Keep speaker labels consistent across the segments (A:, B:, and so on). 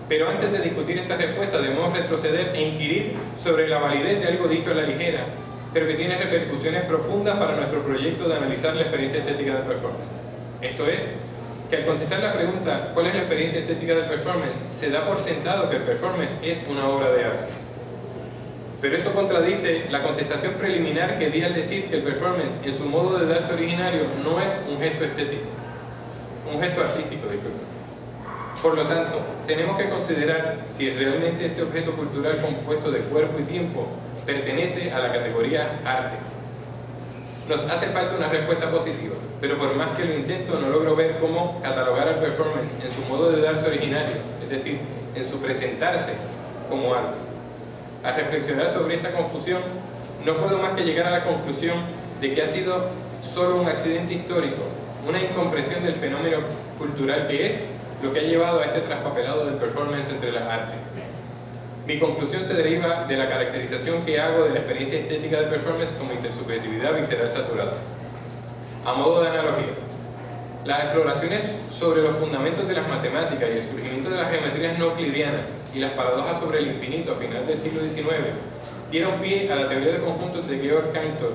A: Pero antes de discutir esta respuesta debemos retroceder e inquirir sobre la validez de algo dicho a la ligera, pero que tiene repercusiones profundas para nuestro proyecto de analizar la experiencia estética del performance. Esto es, que al contestar la pregunta ¿cuál es la experiencia estética del performance?, se da por sentado que el performance es una obra de arte. Pero esto contradice la contestación preliminar que di al decir que el performance, en su modo de darse originario, no es un gesto estético, un gesto artístico, disculpe. Por lo tanto, tenemos que considerar si realmente este objeto cultural compuesto de cuerpo y tiempo pertenece a la categoría arte. Nos hace falta una respuesta positiva, pero por más que lo intento no logro ver cómo catalogar al performance en su modo de darse originario, es decir, en su presentarse como arte. Al reflexionar sobre esta confusión, no puedo más que llegar a la conclusión de que ha sido solo un accidente histórico, una incomprensión del fenómeno cultural que es lo que ha llevado a este traspapelado del performance entre las artes. Mi conclusión se deriva de la caracterización que hago de la experiencia estética del performance como intersubjetividad visceral saturada. A modo de analogía, las exploraciones sobre los fundamentos de las matemáticas y el surgimiento de las geometrías no euclidianas y las paradojas sobre el infinito a final del siglo XIX dieron pie a la teoría de conjuntos de Georg Cantor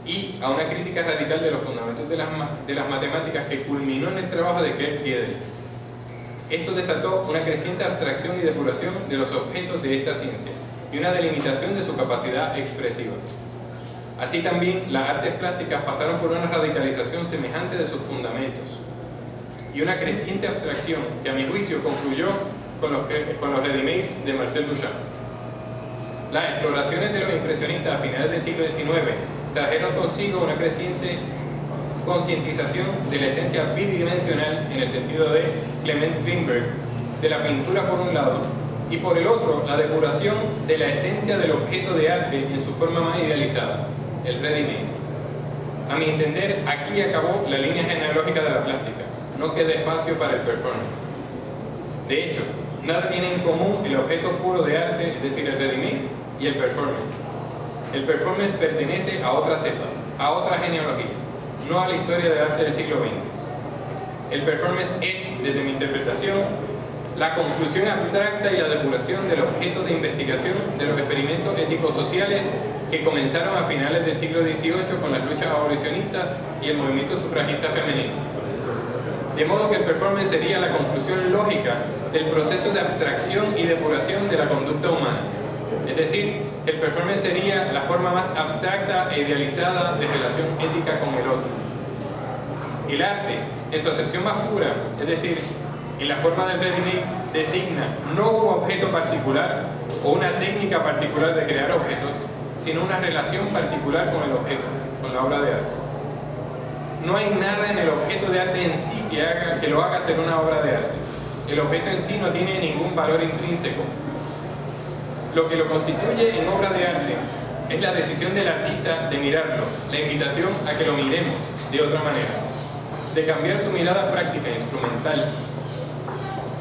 A: y a una crítica radical de los fundamentos de las matemáticas que culminó en el trabajo de Kurt Gödel. Esto desató una creciente abstracción y depuración de los objetos de esta ciencia y una delimitación de su capacidad expresiva. Así también, las artes plásticas pasaron por una radicalización semejante de sus fundamentos y una creciente abstracción que, a mi juicio, concluyó con los ready-mades de Marcel Duchamp. Las exploraciones de los impresionistas a finales del siglo XIX trajeron consigo una creciente concientización de la esencia bidimensional en el sentido de Clement Greenberg de la pintura por un lado y por el otro la depuración de la esencia del objeto de arte en su forma más idealizada, el ready-made. A mi entender, aquí acabó la línea genealógica de la plástica, no queda espacio para el performance. De hecho, nada tiene en común el objeto puro de arte, es decir, el ready-made, y el performance. El performance pertenece a otra cepa, a otra genealogía, no a la historia del arte del siglo XX. El performance es, desde mi interpretación, la conclusión abstracta y la depuración del objeto de investigación de los experimentos ético-sociales que comenzaron a finales del siglo XVIII con las luchas abolicionistas y el movimiento sufragista femenino. De modo que el performance sería la conclusión lógica del proceso de abstracción y depuración de la conducta humana. Es decir, el performance sería la forma más abstracta e idealizada de relación ética con el otro. El arte, en su acepción más pura, es decir, en la forma del ready-made, designa no un objeto particular o una técnica particular de crear objetos, sino una relación particular con el objeto, con la obra de arte. No hay nada en el objeto de arte en sí que lo haga ser una obra de arte. El objeto en sí no tiene ningún valor intrínseco. Lo que lo constituye en obra de arte es la decisión del artista de mirarlo, la invitación a que lo miremos de otra manera, de cambiar su mirada práctica e instrumental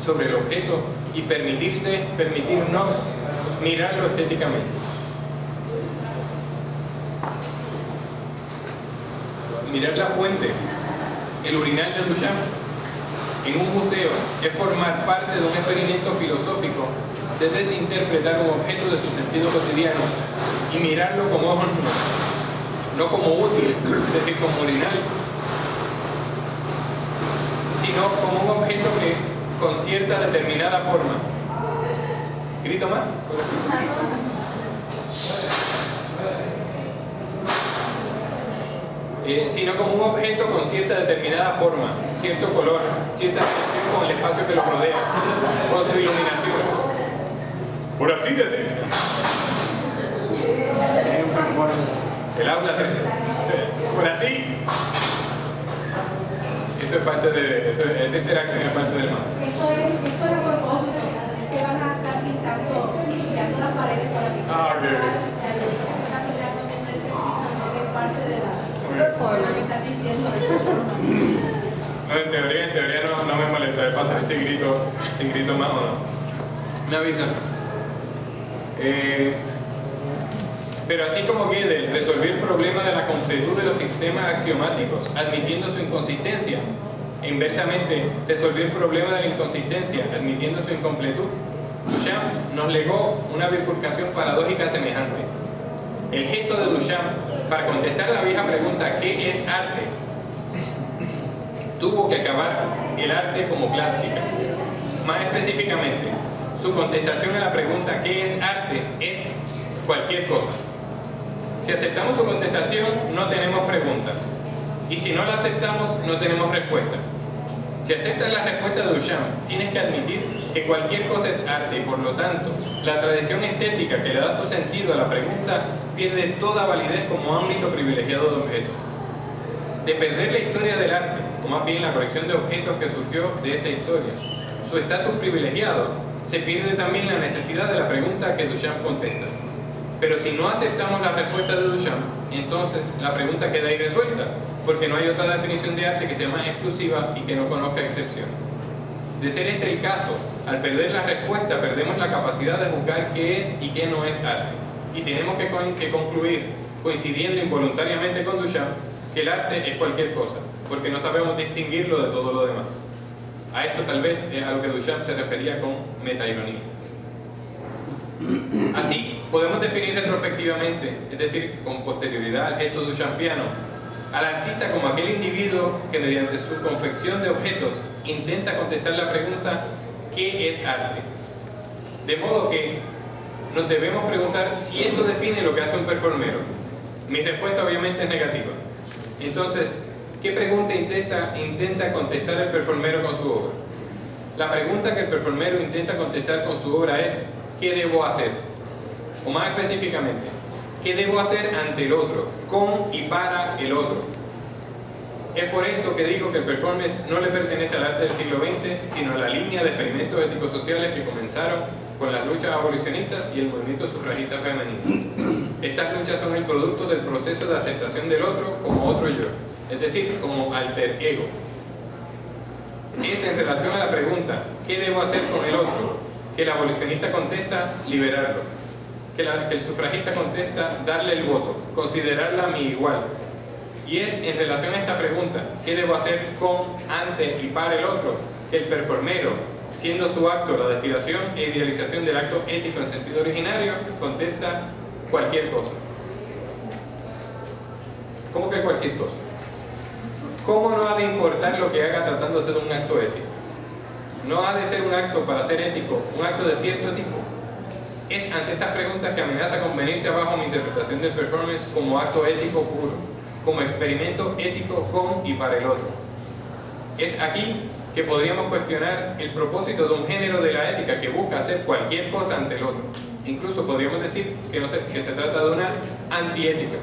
A: sobre el objeto y permitirnos mirarlo estéticamente. Mirar la fuente, el urinal de Duchamp, en un museo es formar parte de un experimento filosófico de desinterpretar un objeto de su sentido cotidiano y mirarlo como ojos nuevos, no como útil, es decir, como urinal, sino como un objeto que con cierta determinada forma. ¿Grito más? Sino como un objeto con cierta determinada forma, cierto color, cierta relación con el espacio que lo rodea, con su iluminación. Por así decirlo. El aula 13. Por así. Esto es parte de. Esta interacción es parte del mapa.
B: Esto es a propósito. Es que van a estar pintando las paredes para pintar.
A: Ah, ok.
B: Se está pintando un ejercicio que es parte de la performance que está diciendo.
A: No, en teoría no me molesta de pasar si grito más o no. Me avisan. Pero así como Gödel resolvió el problema de la completud de los sistemas axiomáticos, admitiendo su inconsistencia, e inversamente resolvió el problema de la inconsistencia admitiendo su incompletud, Duchamp nos legó una bifurcación paradójica semejante. El gesto de Duchamp para contestar la vieja pregunta ¿qué es arte? Tuvo que acabar el arte como plástica. Más específicamente, su contestación a la pregunta ¿qué es arte? Es cualquier cosa. Si aceptamos su contestación, no tenemos pregunta. Y si no la aceptamos, no tenemos respuesta. Si aceptas la respuesta de Duchamp, tienes que admitir que cualquier cosa es arte y por lo tanto, la tradición estética que le da su sentido a la pregunta pierde toda validez como ámbito privilegiado de objetos. De perder la historia del arte, o más bien la colección de objetos que surgió de esa historia, su estatus privilegiado, se pierde también la necesidad de la pregunta que Duchamp contesta. Pero si no aceptamos la respuesta de Duchamp, entonces la pregunta queda irresuelta, porque no hay otra definición de arte que sea más exclusiva y que no conozca excepciones. De ser este el caso, al perder la respuesta perdemos la capacidad de juzgar qué es y qué no es arte. Y tenemos que concluir, coincidiendo involuntariamente con Duchamp, que el arte es cualquier cosa, porque no sabemos distinguirlo de todo lo demás. A esto tal vez es a lo que Duchamp se refería con metaironía. Así, podemos definir retrospectivamente, es decir, con posterioridad al gesto duchampiano, al artista como aquel individuo que mediante su confección de objetos intenta contestar la pregunta ¿qué es arte? De modo que nos debemos preguntar si esto define lo que hace un performero. Mi respuesta obviamente es negativa. Entonces, ¿qué pregunta intenta contestar el performero con su obra? La pregunta que el performero intenta contestar con su obra es ¿qué debo hacer? O más específicamente, ¿qué debo hacer ante el otro, con y para el otro? Es por esto que digo que el performance no le pertenece al arte del siglo XX, sino a la línea de experimentos éticos sociales que comenzaron con las luchas abolicionistas y el movimiento sufragista femenino. Estas luchas son el producto del proceso de aceptación del otro como otro yo, es decir, como alter ego. Es en relación a la pregunta ¿qué debo hacer con el otro? Que el abolicionista contesta liberarlo, que el sufragista contesta darle el voto, considerarla mi igual. Y es en relación a esta pregunta ¿qué debo hacer con, ante y para el otro? Que el performero, siendo su acto la destilación e idealización del acto ético en sentido originario, contesta cualquier cosa. ¿Cómo que cualquier cosa? ¿Cómo no ha de importar lo que haga tratándose de un acto ético? ¿No ha de ser un acto para ser ético, un acto de cierto tipo? Es ante estas preguntas que amenaza con venirse abajo mi interpretación del performance como acto ético puro, como experimento ético con y para el otro. Es aquí que podríamos cuestionar el propósito de un género de la ética que busca hacer cualquier cosa ante el otro. Incluso podríamos decir que se trata de una antiética.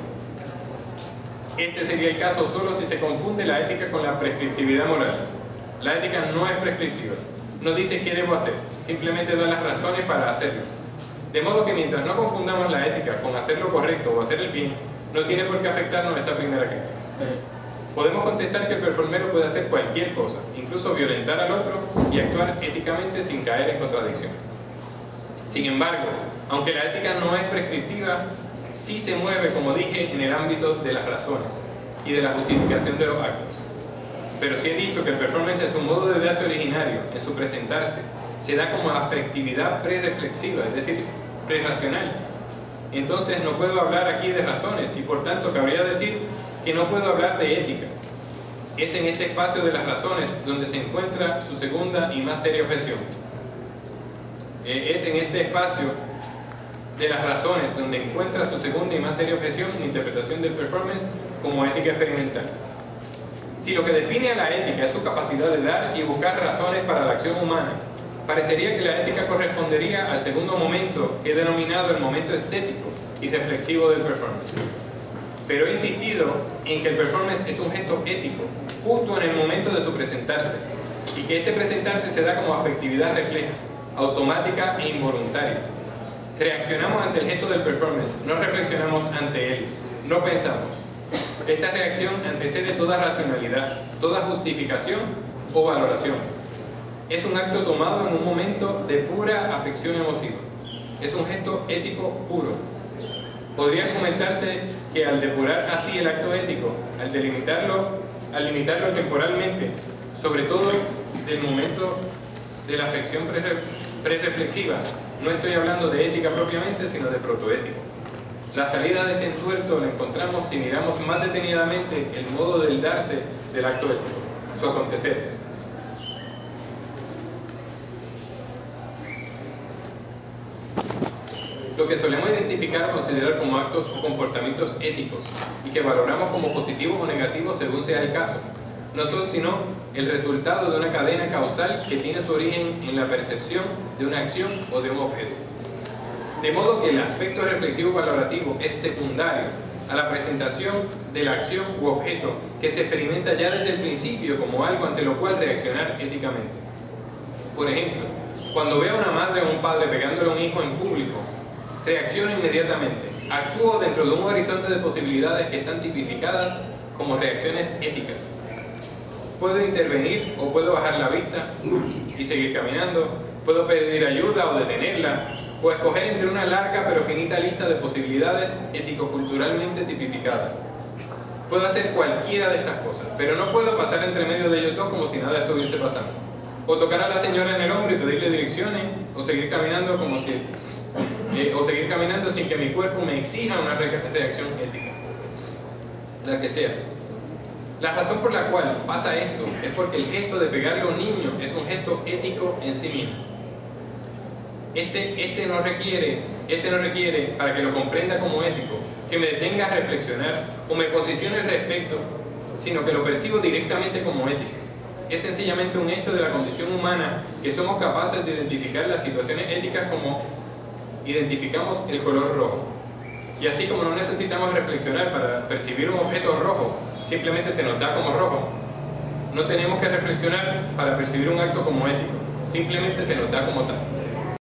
A: Este sería el caso solo si se confunde la ética con la prescriptividad moral. La ética no es prescriptiva, no dice qué debo hacer, simplemente da las razones para hacerlo. De modo que mientras no confundamos la ética con hacer lo correcto o hacer el bien, no tiene por qué afectarnos esta primera crítica. Podemos contestar que el performero puede hacer cualquier cosa, incluso violentar al otro y actuar éticamente sin caer en contradicción. Sin embargo, aunque la ética no es prescriptiva, sí se mueve, como dije, en el ámbito de las razones y de la justificación de los actos. Pero sí he dicho que el performance en su modo de darse originario, en su presentarse, se da como afectividad pre-reflexiva, es decir, pre-racional. Entonces no puedo hablar aquí de razones y por tanto cabría decir que no puedo hablar de ética. Es en este espacio de las razones donde se encuentra su segunda y más seria objeción. Es en este espacio de las razones donde encuentra su segunda y más seria objeción en interpretación del performance como ética experimental. Si lo que define a la ética es su capacidad de dar y buscar razones para la acción humana, parecería que la ética correspondería al segundo momento que he denominado el momento estético y reflexivo del performance. Pero he insistido en que el performance es un gesto ético justo en el momento de su presentarse y que este presentarse se da como afectividad refleja, automática e involuntaria. Reaccionamos ante el gesto del performance, no reflexionamos ante él, no pensamos. Esta reacción antecede toda racionalidad, toda justificación o valoración. Es un acto tomado en un momento de pura afección emotiva. Es un gesto ético puro. Podría comentarse que al depurar así el acto ético, al limitarlo temporalmente, sobre todo del momento de la afección prereflexiva. No estoy hablando de ética propiamente, sino de protoética. La salida de este entuerto la encontramos si miramos más detenidamente el modo del darse del acto ético, su acontecer. Lo que solemos identificar o considerar como actos o comportamientos éticos y que valoramos como positivos o negativos según sea el caso, no son sino el resultado de una cadena causal que tiene su origen en la percepción de una acción o de un objeto. De modo que el aspecto reflexivo valorativo es secundario a la presentación de la acción u objeto que se experimenta ya desde el principio como algo ante lo cual reaccionar éticamente. Por ejemplo, cuando veo a una madre o un padre pegándole a un hijo en público, reacciono inmediatamente. Actúo dentro de un horizonte de posibilidades que están tipificadas como reacciones éticas. Puedo intervenir o puedo bajar la vista y seguir caminando. Puedo pedir ayuda o detenerla, o escoger entre una larga pero finita lista de posibilidades ético-culturalmente tipificadas. Puedo hacer cualquiera de estas cosas, pero no puedo pasar entre medio de ellos dos como si nada estuviese pasando. O tocar a la señora en el hombro y pedirle direcciones, o seguir caminando sin que mi cuerpo me exija una reacción ética, la que sea. La razón por la cual pasa esto es porque el gesto de pegarle a un niño es un gesto ético en sí mismo. Este no requiere, para que lo comprenda como ético, que me detenga a reflexionar o me posicione al respecto, sino que lo percibo directamente como ético. Es sencillamente un hecho de la condición humana que somos capaces de identificar las situaciones éticas como identificamos el color rojo. Y así como no necesitamos reflexionar para percibir un objeto rojo, simplemente se nos da como rojo. No tenemos que reflexionar para percibir un acto como ético, simplemente se nos da como tal.